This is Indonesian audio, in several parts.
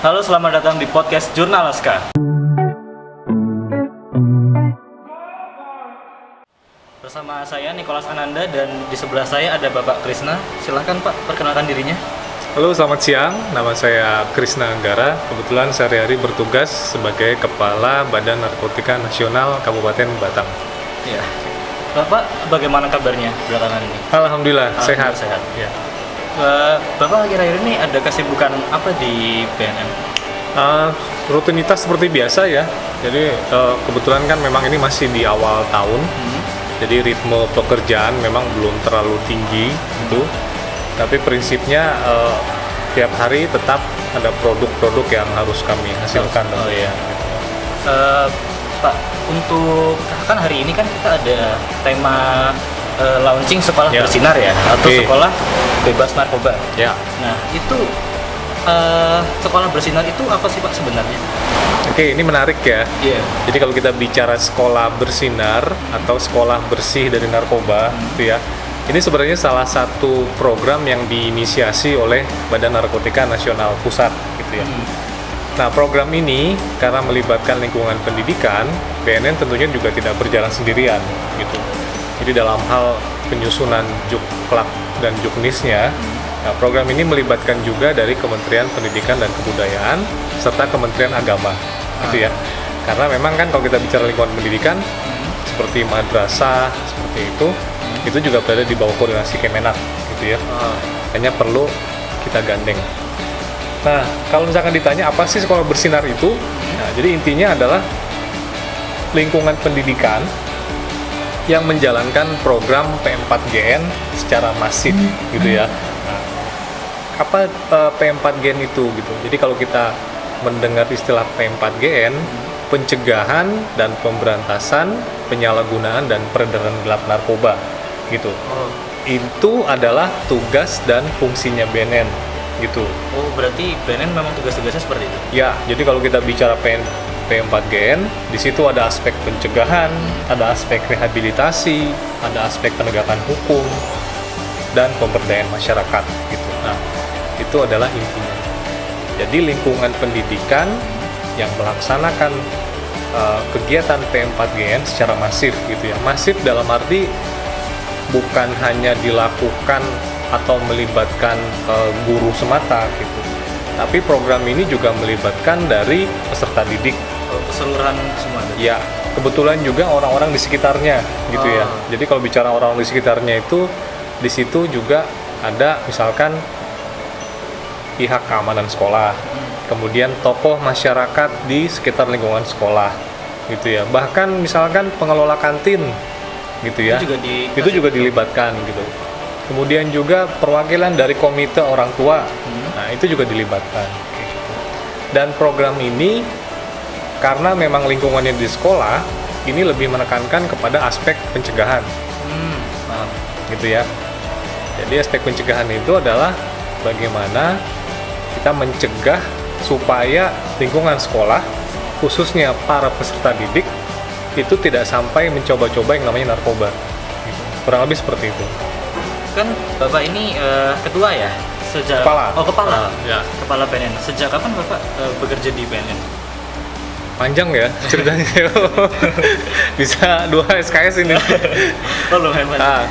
Halo, selamat datang di podcast Jurnal Aska. Bersama saya Nicholas Ananda dan di sebelah saya ada Bapak Krisna. Silakan Pak, perkenalkan dirinya. Halo, selamat siang. Nama saya Krisna Anggara. Kebetulan sehari-hari bertugas sebagai Kepala Badan Narkotika Nasional Kabupaten Batang. Ya. Bapak, bagaimana kabarnya belakangan ini? Alhamdulillah, sehat. Sehat. Ya. Bapak akhir-akhir ini ada kesibukan apa di BNN? Rutinitas seperti biasa ya. Jadi kebetulan kan memang ini masih di awal tahun. Jadi ritme pekerjaan memang belum terlalu tinggi gitu. Tapi prinsipnya tiap hari tetap ada produk-produk yang harus kami hasilkan. Oh iya. Pak, untuk kan hari ini kan kita ada tema launching sekolah bersinar ya, atau sekolah bebas narkoba. Ya. Nah, itu sekolah bersinar itu apa sih Pak sebenarnya? Oke, ini menarik ya. Iya. Jadi kalau kita bicara sekolah bersinar atau sekolah bersih dari narkoba, gitu ya. Ini sebenarnya salah satu program yang diinisiasi oleh Badan Narkotika Nasional Pusat, gitu ya. Nah, program ini karena melibatkan lingkungan pendidikan, BNN tentunya juga tidak berjalan sendirian, gitu. Jadi dalam hal penyusunan Jukplak dan Juknisnya, nah, program ini melibatkan juga dari Kementerian Pendidikan dan Kebudayaan serta Kementerian Agama, gitu ya. Karena memang kan kalau kita bicara lingkungan pendidikan, seperti madrasah, seperti itu juga berada di bawah koordinasi Kemenak, gitu ya. Hanya perlu kita gandeng. Nah, kalau misalkan ditanya apa sih sekolah bersinar itu? Nah, jadi intinya adalah lingkungan pendidikan yang menjalankan program P4GN secara masif, gitu ya. Nah, apa P4GN itu gitu? Jadi kalau kita mendengar istilah P4GN, pencegahan dan pemberantasan penyalahgunaan dan peredaran gelap narkoba, gitu. Itu adalah tugas dan fungsinya BNN, gitu. Oh, berarti BNN memang tugas-tugasnya seperti itu? Ya, jadi kalau kita bicara P4GN, di situ ada aspek pencegahan, ada aspek rehabilitasi, ada aspek penegakan hukum, dan pemberdayaan masyarakat, gitu. Nah, itu adalah intinya. Jadi lingkungan pendidikan yang melaksanakan kegiatan P4GN secara masif, gitu ya. Masif dalam arti bukan hanya dilakukan atau melibatkan guru semata, gitu. Tapi program ini juga melibatkan dari peserta didik, Keseluruhan semua. ya, kebetulan juga orang-orang di sekitarnya, gitu ya. Jadi kalau bicara orang di sekitarnya itu, di situ juga ada misalkan pihak keamanan sekolah, kemudian tokoh masyarakat di sekitar lingkungan sekolah, gitu ya. Bahkan misalkan pengelola kantin, gitu ya. Itu juga dilibatkan, gitu. Kemudian juga perwakilan dari komite orang tua, nah itu juga dilibatkan. Dan program ini karena memang lingkungannya di sekolah, ini lebih menekankan kepada aspek pencegahan, gitu ya. Jadi aspek pencegahan itu adalah bagaimana kita mencegah supaya lingkungan sekolah, khususnya para peserta didik, itu tidak sampai mencoba-coba yang namanya narkoba. Gitu. Kurang lebih seperti itu. Kan Bapak ini ketua ya? Sejak Kepala. Oh, kepala. Ya. Kepala BNN. Sejak kapan Bapak bekerja di BNN? Panjang ya ceritanya. Bisa 2 SKS ini. Oh, lumayan panjang.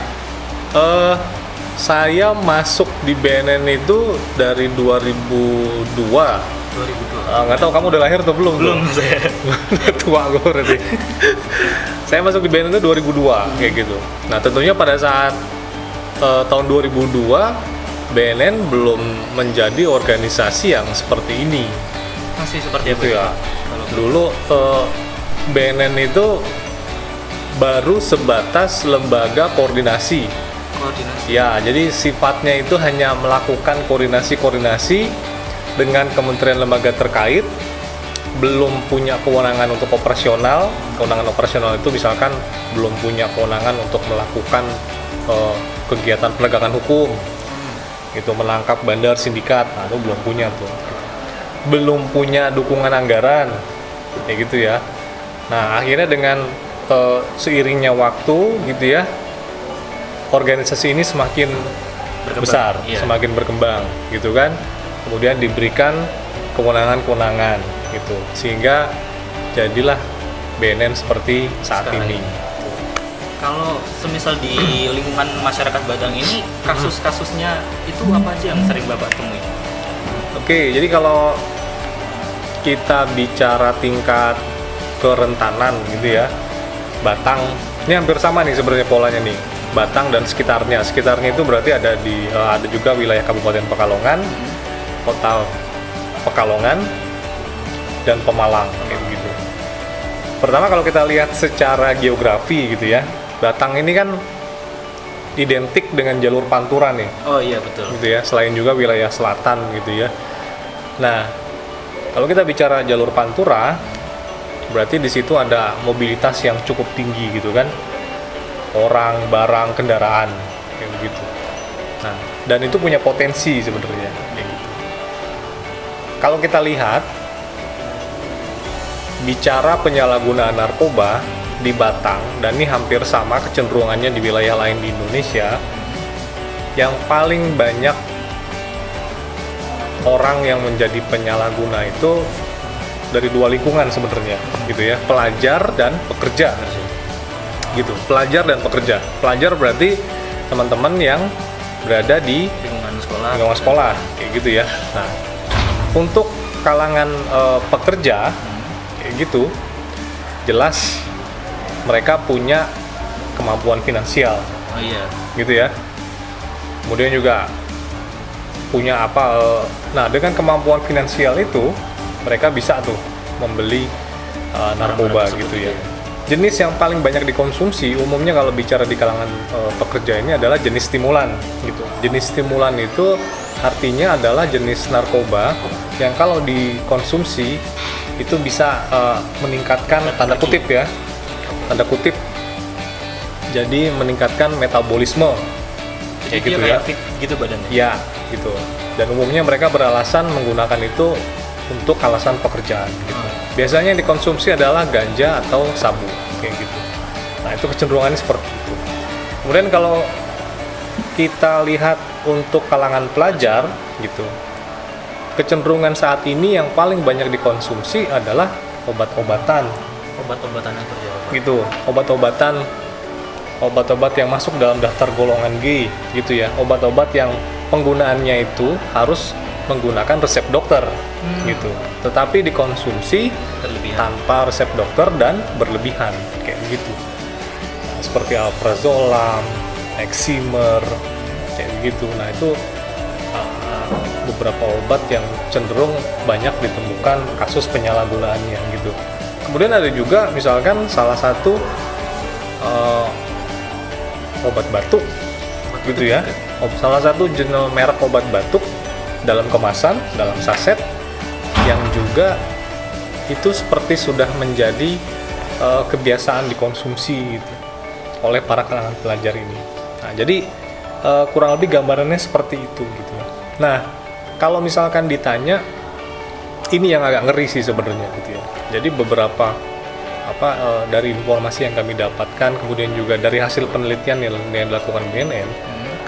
Saya masuk di BNN itu dari 2002. 2002. Nggak tahu kamu udah lahir atau belum? Belum saya. Tua gue berarti. Saya masuk di BNN itu 2002, kayak gitu. Nah, tentunya pada saat tahun 2002 BNN belum menjadi organisasi yang seperti ini. Masih seperti Gitu apa ya. Dulu BNN itu baru sebatas lembaga koordinasi. Ya, jadi sifatnya itu hanya melakukan koordinasi dengan kementerian lembaga terkait, belum punya kewenangan untuk operasional. Kewenangan operasional itu misalkan belum punya kewenangan untuk melakukan kegiatan penegakan hukum, gitu, menangkap bandar sindikat, nah, itu belum punya tuh. Belum punya dukungan anggaran, kayak gitu ya. Nah, akhirnya dengan seiringnya waktu, gitu ya, organisasi ini semakin besar, semakin berkembang, gitu kan. Kemudian diberikan kewenangan-kewenangan gitu, sehingga jadilah BNN seperti saat Sekarang ini. Kalau semisal di lingkungan masyarakat Batang ini, kasus-kasusnya itu apa aja yang sering Bapak temui? Oke, jadi kalau kita bicara tingkat kerentanan gitu ya, Batang ini hampir sama nih sebenarnya polanya nih. Batang dan sekitarnya itu berarti ada juga wilayah Kabupaten Pekalongan, Kota Pekalongan, dan Pemalang kayak gitu. Pertama kalau kita lihat secara geografi gitu ya, Batang ini kan identik dengan jalur Pantura nih. Oh iya betul. Gitu ya, selain juga wilayah selatan gitu ya. Nah, kalau kita bicara jalur Pantura, berarti di situ ada mobilitas yang cukup tinggi gitu kan, orang, barang, kendaraan kayak begitu. Nah, dan itu punya potensi sebenarnya kayak gitu. Kalau kita lihat bicara penyalahgunaan narkoba di Batang, dan ini hampir sama kecenderungannya di wilayah lain di Indonesia, yang paling banyak orang yang menjadi penyalahguna itu dari dua lingkungan sebenarnya gitu ya, pelajar dan pekerja gitu. Pelajar dan pekerja. Pelajar berarti teman-teman yang berada di lingkungan sekolah kayak gitu ya. Nah, untuk kalangan pekerja kayak gitu, jelas mereka punya kemampuan finansial. Oh iya. Gitu ya. Kemudian juga punya nah dengan kemampuan finansial itu mereka bisa tuh membeli narkoba gitu ya. Jenis yang paling banyak dikonsumsi umumnya kalau bicara di kalangan pekerja ini adalah jenis stimulan gitu. Jenis stimulan itu artinya adalah jenis narkoba yang kalau dikonsumsi itu bisa meningkatkan, tanda kutip ya, tanda kutip, jadi meningkatkan metabolisme kayak gitu ya, fit gitu badannya ya gitu. Dan umumnya mereka beralasan menggunakan itu untuk alasan pekerjaan gitu. Biasanya yang dikonsumsi adalah ganja atau sabu kayak gitu. Nah, itu kecenderungannya seperti itu. Kemudian kalau kita lihat untuk kalangan pelajar gitu, kecenderungan saat ini yang paling banyak dikonsumsi adalah obat-obatan apa gitu. Obat-obat yang masuk dalam daftar golongan G gitu ya. Obat-obat yang penggunaannya itu harus menggunakan resep dokter gitu, tetapi dikonsumsi tanpa resep dokter dan berlebihan kayak gitu. Nah, seperti alprazolam, eksimer kayak gitu. Nah, itu beberapa obat yang cenderung banyak ditemukan kasus penyalahgunaannya gitu. Kemudian ada juga misalkan salah satu obat batuk gitu ya. Salah satu jenis merek obat batuk dalam kemasan, dalam saset, yang juga itu seperti sudah menjadi kebiasaan dikonsumsi gitu oleh para kalangan pelajar ini. Nah, jadi kurang lebih gambarannya seperti itu gitu. Nah, kalau misalkan ditanya, ini yang agak ngeri sih sebenarnya gitu ya. Jadi beberapa dari informasi yang kami dapatkan, kemudian juga dari hasil penelitian yang dilakukan BNN,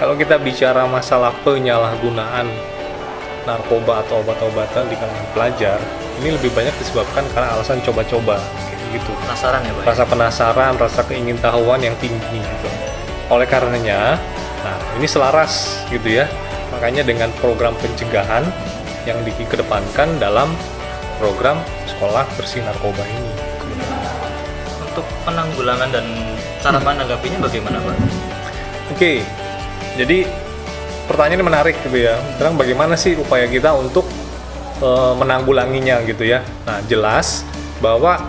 kalau kita bicara masalah penyalahgunaan narkoba atau obat-obatan di kalangan pelajar, ini lebih banyak disebabkan karena alasan coba-coba gitu. Penasaran ya, Pak? Rasa penasaran, rasa keingintahuan yang tinggi gitu. Oleh karenanya, nah ini selaras gitu ya. Makanya dengan program pencegahan yang dikedepankan dalam program sekolah bersih narkoba ini. Untuk penanggulangan dan cara menanggapinya bagaimana, Pak? Oke, jadi pertanyaannya menarik gitu ya. Sekarang bagaimana sih upaya kita untuk menanggulanginya gitu ya. Nah, jelas bahwa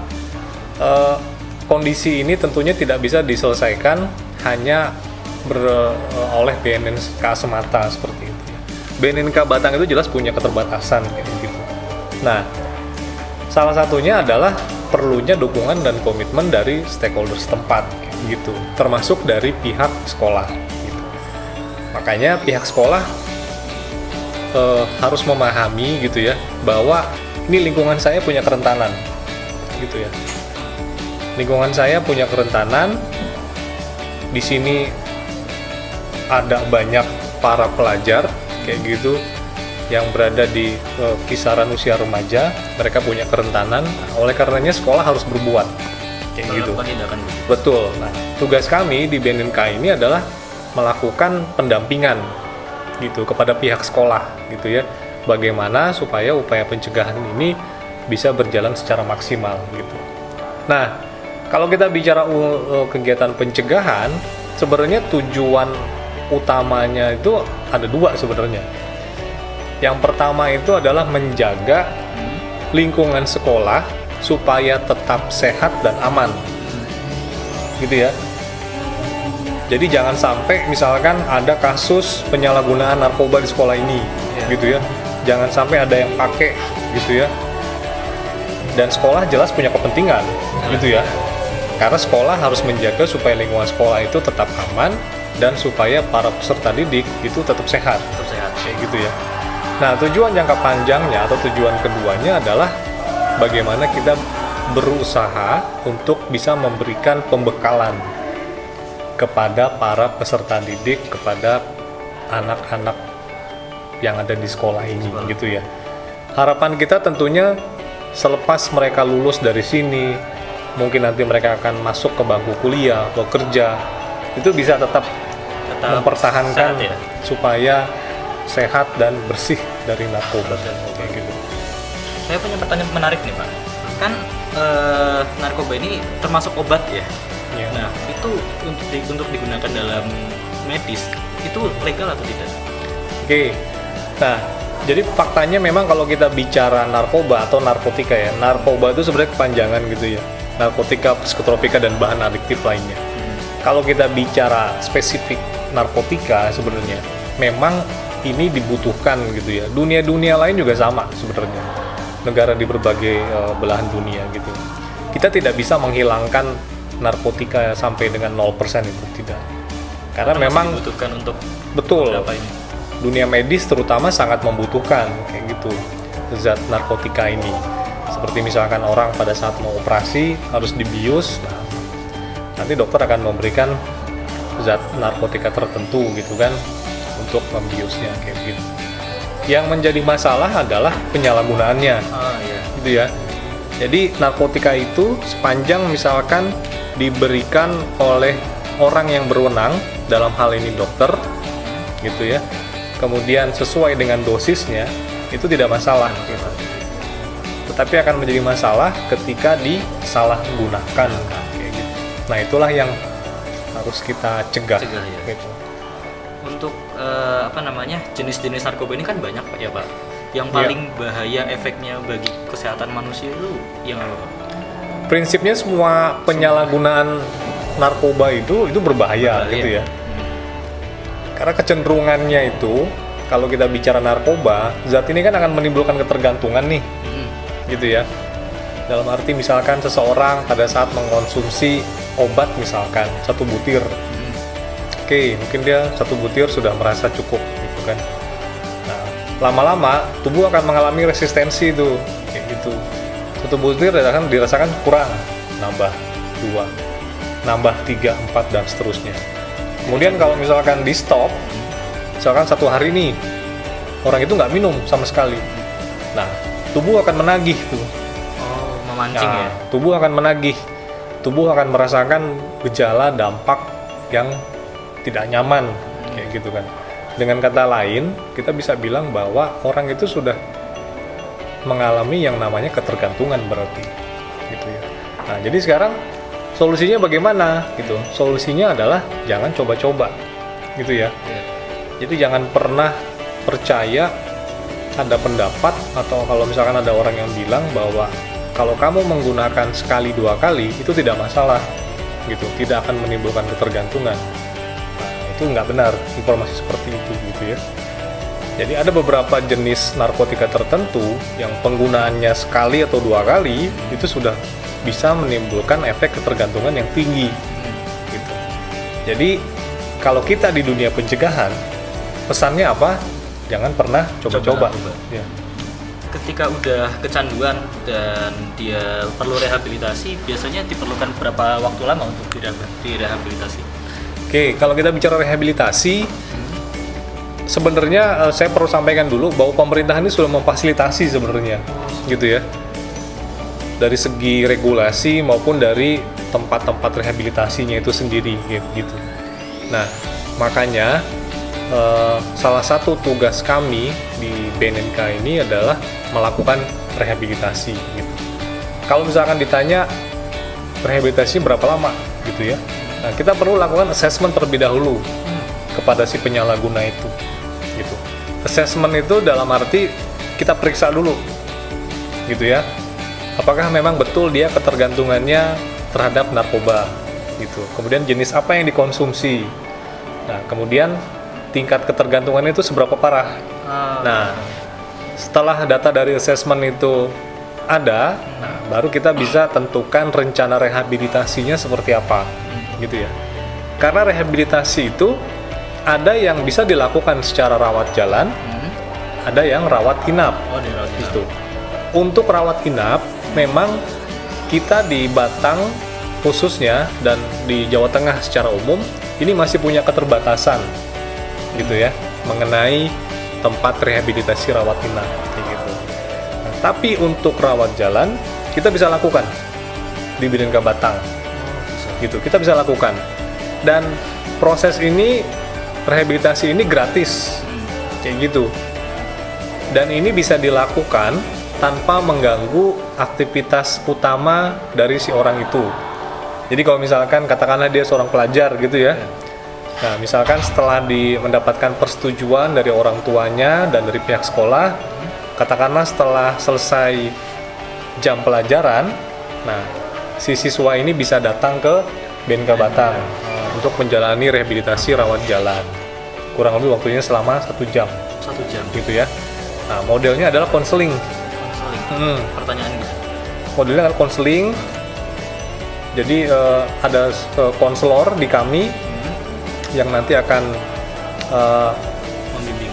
kondisi ini tentunya tidak bisa diselesaikan hanya oleh BNNK semata seperti itu ya. BNNK Batang itu jelas punya keterbatasan kayak gitu. Nah, salah satunya adalah perlunya dukungan dan komitmen dari stakeholder setempat gitu, termasuk dari pihak sekolah gitu. Makanya pihak sekolah harus memahami gitu ya, bahwa ini lingkungan saya punya kerentanan gitu ya. Lingkungan saya punya kerentanan, di sini ada banyak para pelajar kayak gitu yang berada di kisaran usia remaja, mereka punya kerentanan. Oleh karenanya sekolah harus berbuat kayak gitu. Betul. Nah, tugas kami di BNNK ini adalah melakukan pendampingan gitu kepada pihak sekolah gitu ya. Bagaimana supaya upaya pencegahan ini bisa berjalan secara maksimal gitu. Nah, kalau kita bicara kegiatan pencegahan, sebenarnya tujuan utamanya itu ada dua sebenarnya. Yang pertama itu adalah menjaga lingkungan sekolah supaya tetap sehat dan aman, gitu ya. Jadi jangan sampai misalkan ada kasus penyalahgunaan narkoba di sekolah ini, gitu ya. Jangan sampai ada yang pakai, gitu ya. Dan sekolah jelas punya kepentingan, gitu ya. Karena sekolah harus menjaga supaya lingkungan sekolah itu tetap aman dan supaya para peserta didik itu tetap sehat, kayak gitu ya. Nah, tujuan jangka panjangnya atau tujuan keduanya adalah bagaimana kita berusaha untuk bisa memberikan pembekalan kepada para peserta didik, kepada anak-anak yang ada di sekolah ini, gitu ya. Harapan kita tentunya selepas mereka lulus dari sini, mungkin nanti mereka akan masuk ke bangku kuliah atau kerja, itu bisa tetap mempertahankan sehat, ya? Supaya sehat dan bersih dari narkoba kayak gitu. Saya punya pertanyaan menarik nih Pak. Kan narkoba ini termasuk obat ya. Yeah. Nah itu untuk digunakan dalam medis itu legal atau tidak? Oke. Nah jadi faktanya memang kalau kita bicara narkoba atau narkotika ya, narkoba itu sebenarnya kepanjangan gitu ya. Narkotika, psikotropika dan bahan adiktif lainnya. Kalau kita bicara spesifik narkotika sebenarnya memang ini dibutuhkan gitu ya. Dunia lain juga sama sebenarnya. Negara di berbagai belahan dunia gitu. Kita tidak bisa menghilangkan narkotika sampai dengan 0% itu tidak. Karena memang dibutuhkan untuk betul. Dunia medis terutama sangat membutuhkan kayak gitu zat narkotika ini. Seperti misalkan orang pada saat mau operasi harus dibius. Nah, nanti dokter akan memberikan zat narkotika tertentu gitu kan untuk membiusnya kayak gitu. Yang menjadi masalah adalah penyalahgunaannya, gitu ya. Jadi narkotika itu sepanjang misalkan diberikan oleh orang yang berwenang, dalam hal ini dokter, gitu ya. Kemudian sesuai dengan dosisnya, itu tidak masalah. Gitu. Tetapi akan menjadi masalah ketika disalahgunakan, kayak gitu. Nah itulah yang harus kita cegah ya. Gitu. Untuk jenis-jenis narkoba ini kan banyak Pak ya Pak. Yang paling bahaya efeknya bagi kesehatan manusia itu yang apa Pak? Prinsipnya semua penyalahgunaan narkoba itu berbahaya gitu ya. Karena kecenderungannya itu kalau kita bicara narkoba, zat ini kan akan menimbulkan ketergantungan nih, gitu ya. Dalam arti misalkan seseorang pada saat mengkonsumsi obat misalkan 1 butir. Oke, mungkin dia 1 butir sudah merasa cukup gitu kan. Nah, lama-lama tubuh akan mengalami resistensi itu, kayak gitu. 1 butir dirasakan kurang, nambah 2, nambah 3, 4 dan seterusnya. Kemudian kalau misalkan di stop, misalkan 1 hari nih orang itu nggak minum sama sekali. Nah, tubuh akan menagih tuh. Oh, memancing ya. Tubuh akan menagih. Tubuh akan merasakan gejala dampak yang tidak nyaman kayak gitu kan. Dengan kata lain, kita bisa bilang bahwa orang itu sudah mengalami yang namanya ketergantungan berarti gitu ya. Nah, jadi sekarang solusinya bagaimana gitu? Solusinya adalah jangan coba-coba gitu ya. Jadi jangan pernah percaya ada pendapat atau kalau misalkan ada orang yang bilang bahwa kalau kamu menggunakan sekali 2 kali itu tidak masalah gitu, tidak akan menimbulkan ketergantungan. Itu nggak benar informasi seperti itu gitu ya. Jadi ada beberapa jenis narkotika tertentu yang penggunaannya sekali atau 2 kali itu sudah bisa menimbulkan efek ketergantungan yang tinggi gitu. Jadi kalau kita di dunia pencegahan, pesannya apa? Jangan pernah coba-coba. Ya. Ketika udah kecanduan dan dia perlu rehabilitasi, biasanya diperlukan berapa waktu lama untuk direhabilitasi? Oke, kalau kita bicara rehabilitasi, sebenarnya saya perlu sampaikan dulu bahwa pemerintah ini sudah memfasilitasi sebenarnya, gitu ya. Dari segi regulasi maupun dari tempat-tempat rehabilitasinya itu sendiri, gitu. Nah, makanya salah satu tugas kami di BNNK ini adalah melakukan rehabilitasi, gitu. Kalau misalkan ditanya rehabilitasi berapa lama, gitu ya. Nah, kita perlu lakukan assessment terlebih dahulu kepada si penyalahguna itu, gitu. Assessment itu dalam arti kita periksa dulu, gitu ya. Apakah memang betul dia ketergantungannya terhadap narkoba, gitu. Kemudian jenis apa yang dikonsumsi. Nah, kemudian tingkat ketergantungannya itu seberapa parah. Nah, setelah data dari assessment itu ada, nah, baru kita bisa tentukan rencana rehabilitasinya seperti apa, gitu ya. Karena rehabilitasi itu ada yang bisa dilakukan secara rawat jalan, ada yang rawat inap. Gitu. Untuk rawat inap, memang kita di Batang khususnya dan di Jawa Tengah secara umum ini masih punya keterbatasan, gitu ya, mengenai tempat rehabilitasi rawat inap, gitu. Nah, tapi untuk rawat jalan kita bisa lakukan di BNNK Batang, gitu. Kita bisa lakukan, dan proses ini rehabilitasi ini gratis, kayak gitu. Dan ini bisa dilakukan tanpa mengganggu aktivitas utama dari si orang itu. Jadi kalau misalkan katakanlah dia seorang pelajar gitu ya. Nah, misalkan setelah mendapatkan persetujuan dari orang tuanya dan dari pihak sekolah, katakanlah setelah selesai jam pelajaran, nah si siswa ini bisa datang ke BNNK Batang untuk menjalani rehabilitasi rawat jalan. Kurang lebih waktunya selama 1 jam. 1 jam. Gitu ya. Nah, modelnya adalah konseling. Pertanyaan gitu. Modelnya adalah konseling. Jadi ada konselor di kami yang nanti akan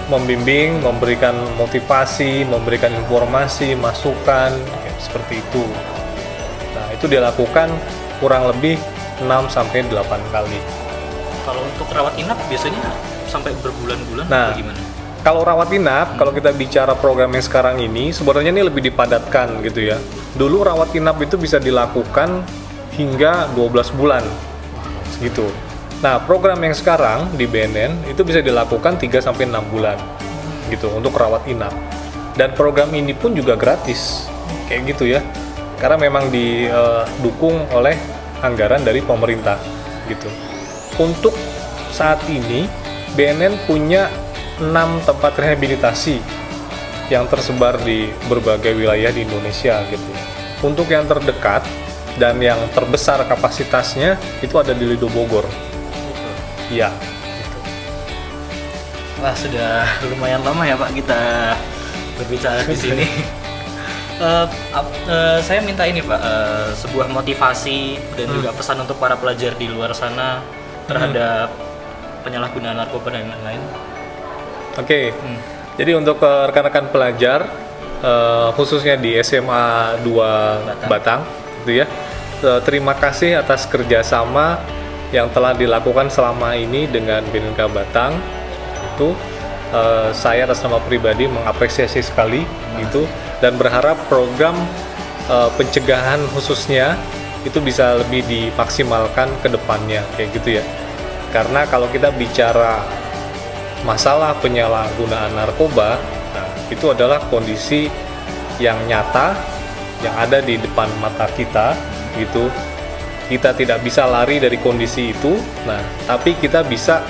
membimbing, memberikan motivasi, memberikan informasi, masukan, seperti itu. Nah, itu dilakukan kurang lebih 6-8 kali. Kalau untuk rawat inap biasanya sampai berbulan-bulan atau gimana? Kalau rawat inap, kalau kita bicara program yang sekarang ini, sebenarnya ini lebih dipadatkan gitu ya. Dulu rawat inap itu bisa dilakukan hingga 12 bulan gitu. Nah, program yang sekarang di BNN itu bisa dilakukan 3-6 bulan gitu untuk rawat inap. Dan program ini pun juga gratis, kayak gitu ya. Karena memang didukung oleh anggaran dari pemerintah gitu. Untuk saat ini BNN punya 6 tempat rehabilitasi yang tersebar di berbagai wilayah di Indonesia gitu. Untuk yang terdekat dan yang terbesar kapasitasnya itu ada di Lido Bogor. Iya. Gitu. Wah, sudah lumayan lama ya Pak kita berbicara di sini. Saya minta ini Pak, sebuah motivasi dan juga pesan untuk para pelajar di luar sana terhadap penyalahgunaan narkoba dan lain-lain. Oke. Jadi untuk rekan-rekan pelajar khususnya di SMA 2 Batang gitu ya. Terima kasih atas kerjasama yang telah dilakukan selama ini dengan BNNK Batang. Itu saya atas nama pribadi mengapresiasi sekali gitu, dan berharap program pencegahan khususnya itu bisa lebih dimaksimalkan ke depannya kayak gitu ya. Karena kalau kita bicara masalah penyalahgunaan narkoba, nah, itu adalah kondisi yang nyata yang ada di depan mata kita gitu. Kita tidak bisa lari dari kondisi itu, nah, tapi kita bisa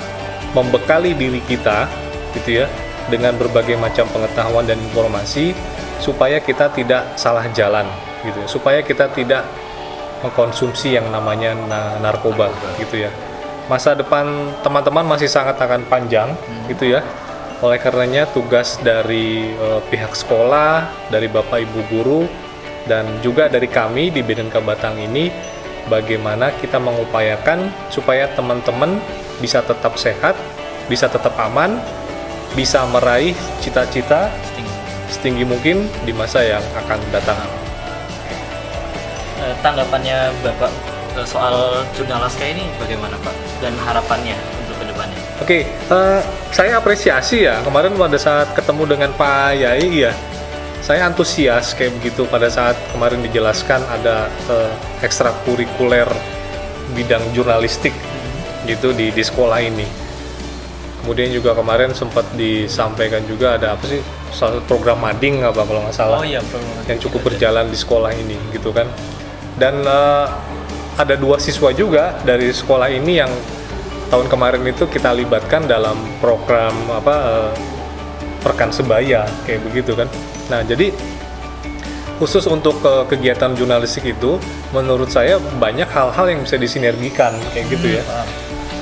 membekali diri kita gitu ya dengan berbagai macam pengetahuan dan informasi supaya kita tidak salah jalan gitu ya, supaya kita tidak mengkonsumsi yang namanya narkoba gitu ya. Masa depan teman-teman masih sangat akan panjang gitu ya. Oleh karenanya tugas dari pihak sekolah, dari Bapak Ibu guru, dan juga dari kami di BNNK Batang ini, bagaimana kita mengupayakan supaya teman-teman bisa tetap sehat, bisa tetap aman, bisa meraih cita-cita setinggi mungkin di masa yang akan datang. Tanggapannya Bapak soal Jurnalaska ini bagaimana Pak? Dan harapannya untuk kedepannya? Oke, saya apresiasi ya kemarin pada saat ketemu dengan Pak Yai ya, saya antusias kayak begitu pada saat kemarin dijelaskan ada ekstrakurikuler bidang jurnalistik gitu di sekolah ini. Kemudian juga kemarin sempat disampaikan juga ada apa sih, salah satu program mading apa kalau nggak salah, yang cukup berjalan di sekolah ini gitu kan. Dan ada 2 siswa juga dari sekolah ini yang tahun kemarin itu kita libatkan dalam program Pekan Sebaya kayak begitu kan. Nah jadi khusus untuk kegiatan jurnalistik itu menurut saya banyak hal-hal yang bisa disinergikan kayak gitu ya.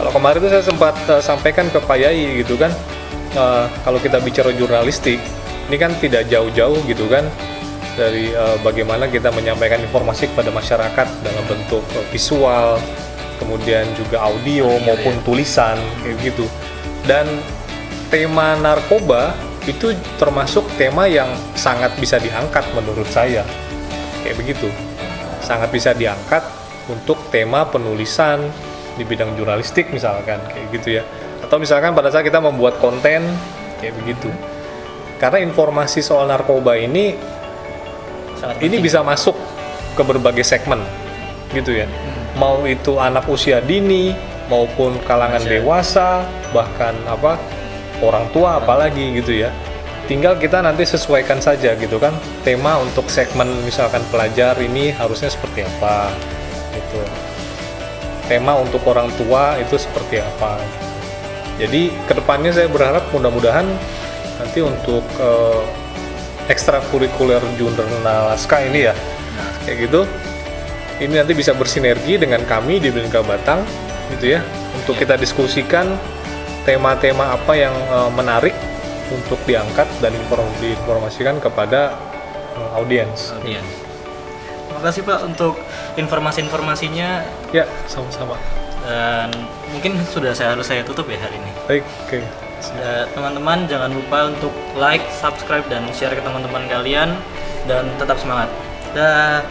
Kalau kemarin itu saya sempat sampaikan ke Pak Yai gitu kan, kalau kita bicara jurnalistik ini kan tidak jauh-jauh gitu kan dari bagaimana kita menyampaikan informasi kepada masyarakat dalam bentuk visual, kemudian juga audio maupun tulisan kayak gitu. Dan tema narkoba itu termasuk tema yang sangat bisa diangkat menurut saya kayak begitu, sangat bisa diangkat untuk tema penulisan di bidang jurnalistik misalkan kayak gitu ya, atau misalkan pada saat kita membuat konten kayak begitu. Karena informasi soal narkoba ini bisa masuk ke berbagai segmen gitu ya, mau itu anak usia dini maupun kalangan dewasa, bahkan orang tua apalagi gitu ya. Tinggal kita nanti sesuaikan saja gitu kan, tema untuk segmen misalkan pelajar ini harusnya seperti apa gitu, tema untuk orang tua itu seperti apa. Jadi kedepannya saya berharap mudah-mudahan nanti untuk ekstrakurikuler jurnal naskah ini ya kayak gitu, ini nanti bisa bersinergi dengan kami di Bhinneka Batang gitu ya, untuk kita diskusikan tema-tema apa yang menarik untuk diangkat dan diinformasikan kepada audiens. Terima kasih Pak untuk informasi-informasinya. Ya, sama-sama. Dan mungkin sudah harus saya tutup ya hari ini. Baik, oke. Teman-teman jangan lupa untuk like, subscribe dan share ke teman-teman kalian dan tetap semangat. Dah.